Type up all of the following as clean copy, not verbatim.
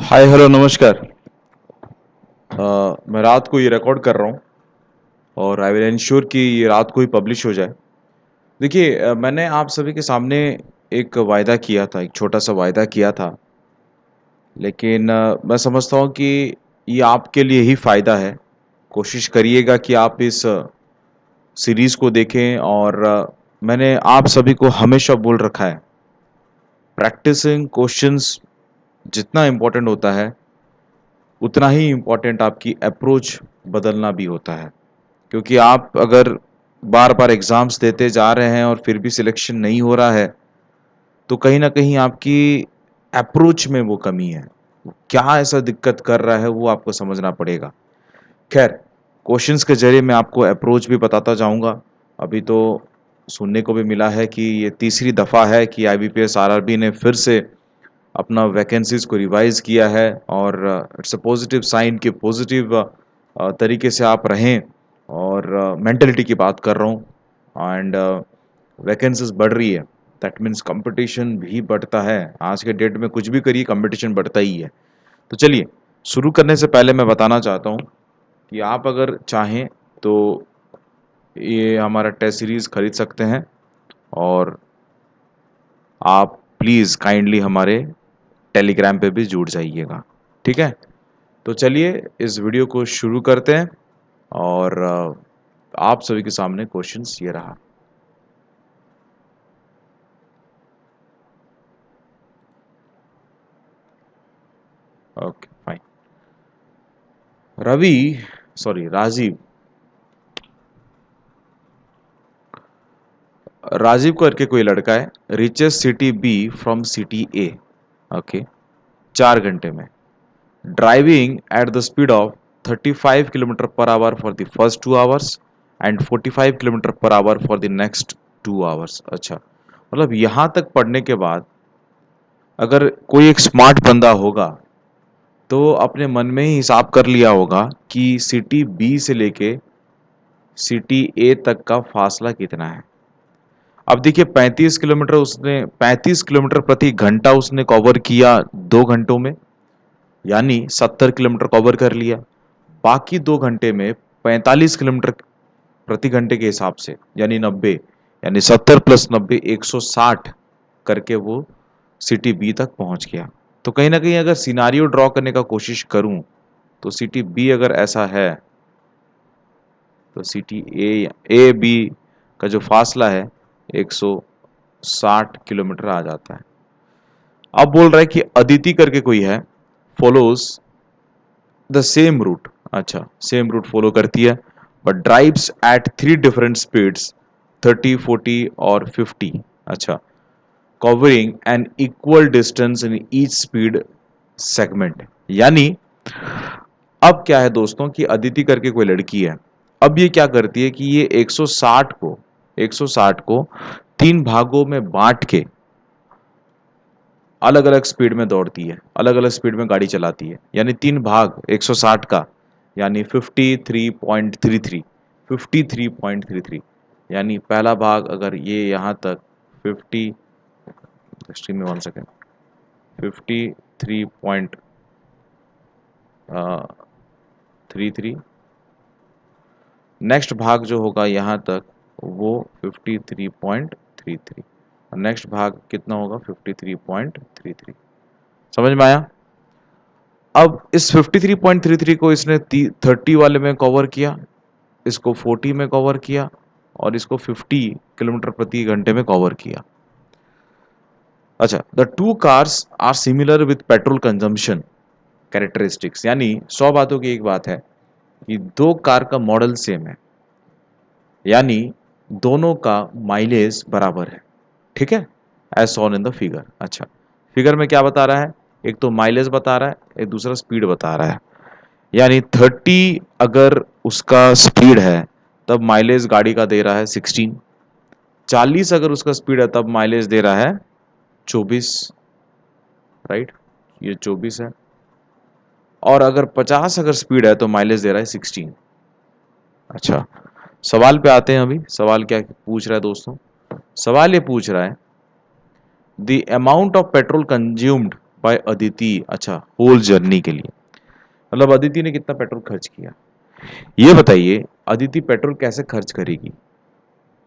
Hi hello नमस्कार। मैं रात को ये रिकॉर्ड कर रहा हूँ और आई विल इंश्योर कि ये रात को ही पब्लिश हो जाए। देखिए, मैंने आप सभी के सामने एक वायदा किया था, एक छोटा सा वायदा किया था, लेकिन मैं समझता हूँ कि ये आपके लिए ही फ़ायदा है। कोशिश करिएगा कि आप इस सीरीज़ को देखें और मैंने आप सभी को हमेशा बोल रखा है, प्रैक्टिसिंग क्वेश्चंस जितना इम्पोर्टेंट होता है, उतना ही इम्पोर्टेंट आपकी अप्रोच बदलना भी होता है। क्योंकि आप अगर बार-बार एग्ज़ाम्स देते जा रहे हैं और फिर भी सिलेक्शन नहीं हो रहा है, तो कहीं न कहीं आपकी अप्रोच में वो कमी है। क्या ऐसा दिक्कत कर रहा है, वो आपको समझना पड़ेगा। ख़ैर, क्वेश्चंस के ज़रिए मैं आपको अप्रोच भी बताता जाऊँगा। अभी तो सुनने को भी मिला है कि ये तीसरी दफ़ा है कि आईबीपीएस आरआरबी ने फिर से अपना वैकेंसीज़ को रिवाइज़ किया है और इट्स अ पॉज़िटिव साइन कि पॉज़िटिव तरीके से आप रहें और मेंटालिटी की बात कर रहा हूँ एंड वैकेंसीज़ बढ़ रही है, दैट मीन्स कॉम्पिटिशन भी बढ़ता है। आज के डेट में कुछ भी करिए कॉम्पिटिशन बढ़ता ही है। तो चलिए, शुरू करने से पहले मैं बताना चाहता हूँ कि आप अगर चाहें तो ये हमारा टेस्ट सीरीज़ खरीद सकते हैं और आप प्लीज़ काइंडली हमारे टेलीग्राम पे भी जुड़ जाइएगा, ठीक है? तो चलिए इस वीडियो को शुरू करते हैं और आप सभी के सामने क्वेश्चंस ये रहा। Okay, fine. Ravi sorry Rajiv Rajiv करके कोई लड़का है, reaches city B from city A. Okay, 4 घंटे में driving at the speed of 35 kilometre per hour for the first 2 hours and 45 kilometre per hour for the next 2 hours. अच्छा, मतलब यहाँ तक पढ़ने के बाद अगर कोई एक स्मार्ट बंदा होगा तो अपने मन में ही हिसाब कर लिया होगा कि सिटी बी से लेके सिटी ए तक का फासला कितना है। अब देखिए 35 किलोमीटर प्रति घंटा उसने कवर किया 2 घंटों में, यानी 70 किलोमीटर कवर कर लिया। बाकी 2 घंटे में 45 किलोमीटर प्रति घंटे के हिसाब से यानी 90, यानी 70 + 90 160 करके वो सिटी बी तक पहुंच गया। तो कहीं ना कहीं अगर सिनारियो ड्रॉ करने का कोशिश करूं तो सिटी बी अगर ऐसा है तो सिटी ए बी का जो फासला है 160 किलोमीटर आ जाता है। अब बोल रहा है कि अदिति करके कोई है, फॉलोज द सेम रूट। अच्छा, सेम रूट फॉलो करती है but drives at 3 different speeds, 30, 40 और 50। अच्छा, covering an equal distance in each speed segment. यानी अब क्या है दोस्तों कि अदिति करके कोई लड़की है। अब ये क्या करती है कि ये 160 को 3 भागों में बांट के अलग अलग स्पीड में दौड़ती है, अलग अलग स्पीड में गाड़ी चलाती है। यानी 3 भाग 160 का, यानी 53.33, 53.33। यानी पहला भाग अगर ये यहाँ तक 50, एक्सट्रीम में 1 सेकेंड, 53.33, नेक्स्ट भाग जो होगा यहाँ तक वो 53.33 और नेक्स्ट भाग कितना होगा 53.33। समझ में आया? अब इस 53.33 को इसने 30 वाले में कवर किया, इसको 40 में कवर किया और इसको 50 किलोमीटर प्रति घंटे में कवर किया। अच्छा, the two cars are similar with petrol consumption characteristics. यानी 100 बातों की एक बात है कि दो कार का मॉडल सेम है, यानी दोनों का माइलेज बराबर है। ठीक है, as shown in the figure. अच्छा, फिगर में क्या बता रहा है? एक तो माइलेज बता रहा है, एक दूसरा स्पीड बता रहा है। यानी 30 अगर उसका स्पीड है तब माइलेज गाड़ी का दे रहा है 16। 40 अगर उसका स्पीड है तब माइलेज दे रहा है 24। राइट, ये 24 है। और अगर 50 अगर स्पीड है तो माइलेज दे रहा है 16। अच्छा, सवाल पे आते हैं। अभी सवाल क्या पूछ रहा है दोस्तों? सवाल ये पूछ रहा है the amount of petrol consumed by Aditi, अच्छा होल जर्नी के लिए, मतलब अदिति ने कितना पेट्रोल खर्च किया। ये बताइए अदिति पेट्रोल कैसे खर्च करेगी,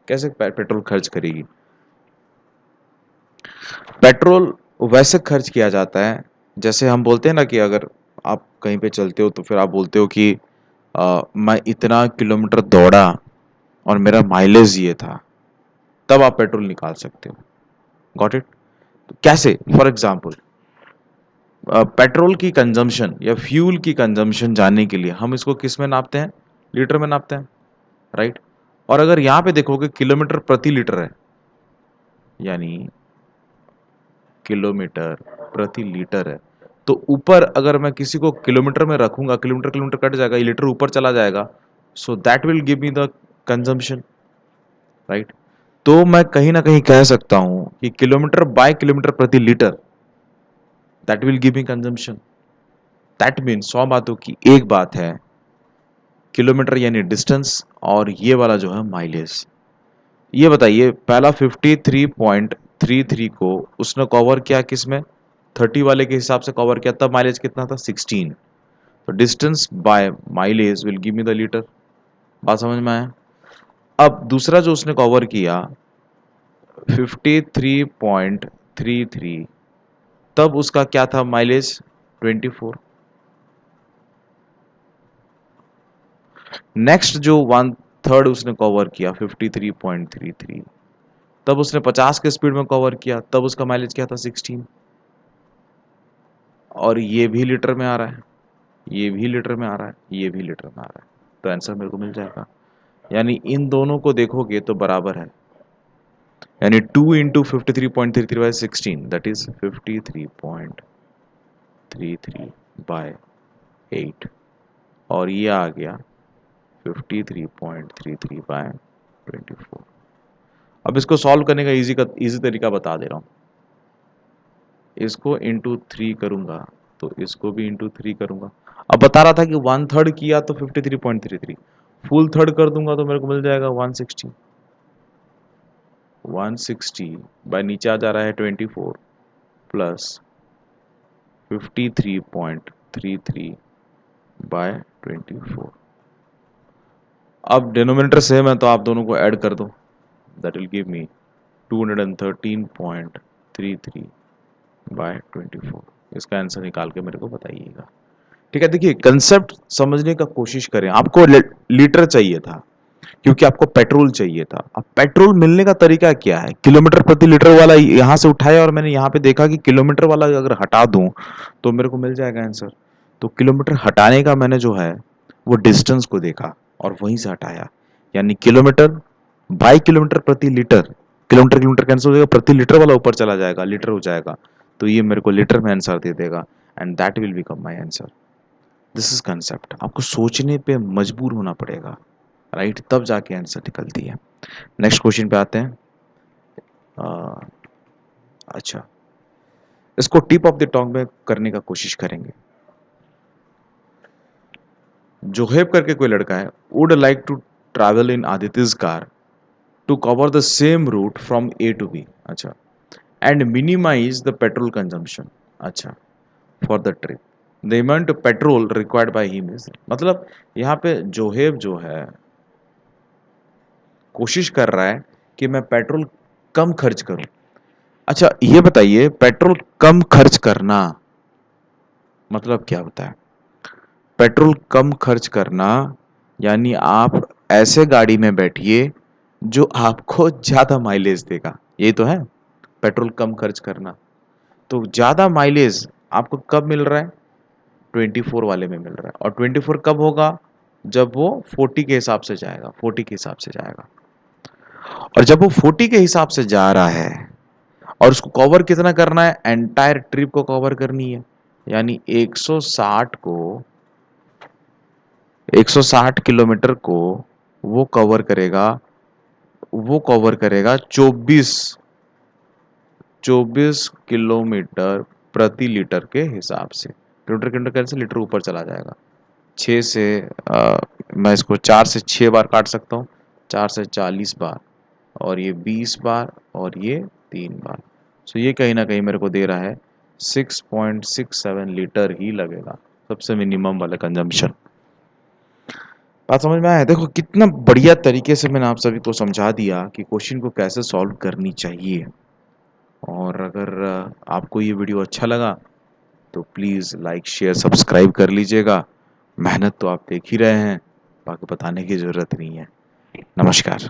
कैसे पेट्रोल खर्च करेगी। पेट्रोल वैसे खर्च किया जाता है जैसे हम बोलते हैं ना कि अगर आप कहीं पे चलते हो तो फिर आप बोलते हो कि मैं इतना किलोमीटर दौड़ा और मेरा माइलेज ये था, तब आप पेट्रोल निकाल सकते हो। Got it. तो कैसे, फॉर एग्जाम्पल पेट्रोल की कंजम्पशन या फ्यूल की कंजम्पशन जानने के लिए हम इसको किस में नापते हैं, लीटर में नापते हैं, राइट। और अगर यहाँ पे देखोगे किलोमीटर प्रति लीटर है, यानी किलोमीटर प्रति लीटर है, तो ऊपर अगर मैं किसी को किलोमीटर में रखूंगा, किलोमीटर किलोमीटर कट जाएगा, ये लीटर ऊपर चला जाएगा, so that will give me the consumption, right. तो मैं कहीं ना कहीं कह सकता हूं कि किलोमीटर बाय किलोमीटर प्रति litre, that will give me consumption. That mean 100 बातों की एक बात है, किलोमीटर यानी डिस्टेंस, और ये वाला जो है माइलेज। ये बताइए पहला 53.33 को उसने कवर किया किस में, 30 वाले के हिसाब से कवर किया, तब माइलेज कितना था 16। तो distance by mileage will give me the litre. बात समझ में आया। अब दूसरा जो उसने कवर किया 53.33, तब उसका क्या था माइलेज 24। नेक्स्ट जो 1/3 उसने कवर किया 53.33, तब उसने 50 के स्पीड में कवर किया, तब उसका माइलेज क्या था 16। और ये भी लीटर में आ रहा है, ये भी लीटर में आ रहा है, ये भी लीटर में आ रहा है, तो आंसर मेरे को मिल जाएगा। यानी इन दोनों को देखोगे तो बराबर है, यानी 2 into 53.33 by 16, that is 53.33 by 8, और ये आ गया 53.33 बाय 24। अब इसको सॉल्व करने का इजी तरीका बता दे रहा हूँ। इसको इंटू 3 करूंगा तो इसको भी इंटू 3 करूंगा। अब बता रहा था कि 1/3 किया तो 53.33, फुल थर्ड कर दूंगा तो मेरे को मिल जाएगा 160। 160 बाय नीचे आ जा रहा है 24 प्लस 53.33 बाय 24। अब डिनोमिनेटर सेम है तो आप दोनों को ऐड कर दो, that will give me 213.33 by 24। इसका आंसर निकाल के मेरे को बताइएगा। ठीक है, देखिए कंसेप्ट समझने का कोशिश करें। आपको लीटर चाहिए था क्योंकि आपको पेट्रोल चाहिए था। अब पेट्रोल मिलने का तरीका क्या है, किलोमीटर प्रति लीटर वाला यहां से उठाया और मैंने यहां पे देखा कि किलोमीटर वाला अगर हटा दूं तो मेरे को मिल जाएगा आंसर। तो किलोमीटर हटाने का मैंने जो है वो डिस्टेंस को देखा और वहीं से हटाया, यानी किलोमीटर बाई किलोमीटर प्रति लीटर, किलोमीटर किलोमीटर कैंसिल हो जाएगा, प्रति लीटर वाला ऊपर चला जाएगा, लीटर हो जाएगा, तो ये मेरे को लीटर में आंसर दे देगा, and that will become my answer. This is concept. आपको सोचने पे मजबूर होना पड़ेगा, राइट, तब जाके आंसर निकलती है। नेक्स्ट क्वेश्चन पे आते हैं। अच्छा, इसको टिप ऑफ द टंग में करने का कोशिश करेंगे। जोहेब करके कोई लड़का है, would like to travel in Aditya's car to cover the same route from A to B, अच्छा, and minimise the petrol consumption, अच्छा, for the trip. The amount of petrol required by him is, मतलब यहाँ पे जोहेब जो है कोशिश कर रहा है कि मैं पेट्रोल कम खर्च करूं। अच्छा ये बताइए पेट्रोल कम खर्च करना मतलब क्या होता है। पेट्रोल कम खर्च करना यानी आप ऐसे गाड़ी में बैठिए जो आपको ज्यादा माइलेज देगा, ये तो है पेट्रोल कम खर्च करना। तो ज्यादा माइलेज आपको कब मिल रहा है, 24 वाले में मिल रहा है। और 24 कब होगा, जब वो 40 के हिसाब से जाएगा, 40 के हिसाब से जाएगा। और जब वो 40 के हिसाब से जा रहा है और उसको कवर कितना करना है, एंटायर ट्रिप को कवर करनी है, यानी 160 किलोमीटर को वो कवर करेगा, 24 किलोमीटर प्रति लीटर के हिसाब से। किलोमीटर किलोमीटर कैसे, लीटर ऊपर चला जाएगा। 6 से मैं इसको 4 से 6 बार काट सकता हूँ, 4 से 40 बार, और ये 20 बार, और ये 3 बार। सो ये कहीं ना कहीं मेरे को दे रहा है 6.67 लीटर ही लगेगा, सबसे मिनिमम वाला कंजम्पशन। बात समझ में आया? देखो कितना बढ़िया तरीके से मैंने आप सभी को समझा दिया कि क्वेश्चन को कैसे सॉल्व करनी चाहिए। और अगर आपको ये वीडियो अच्छा लगा तो प्लीज़ लाइक शेयर सब्सक्राइब कर लीजिएगा। मेहनत तो आप देख ही रहे हैं, बाकी बताने की ज़रूरत नहीं है। नमस्कार।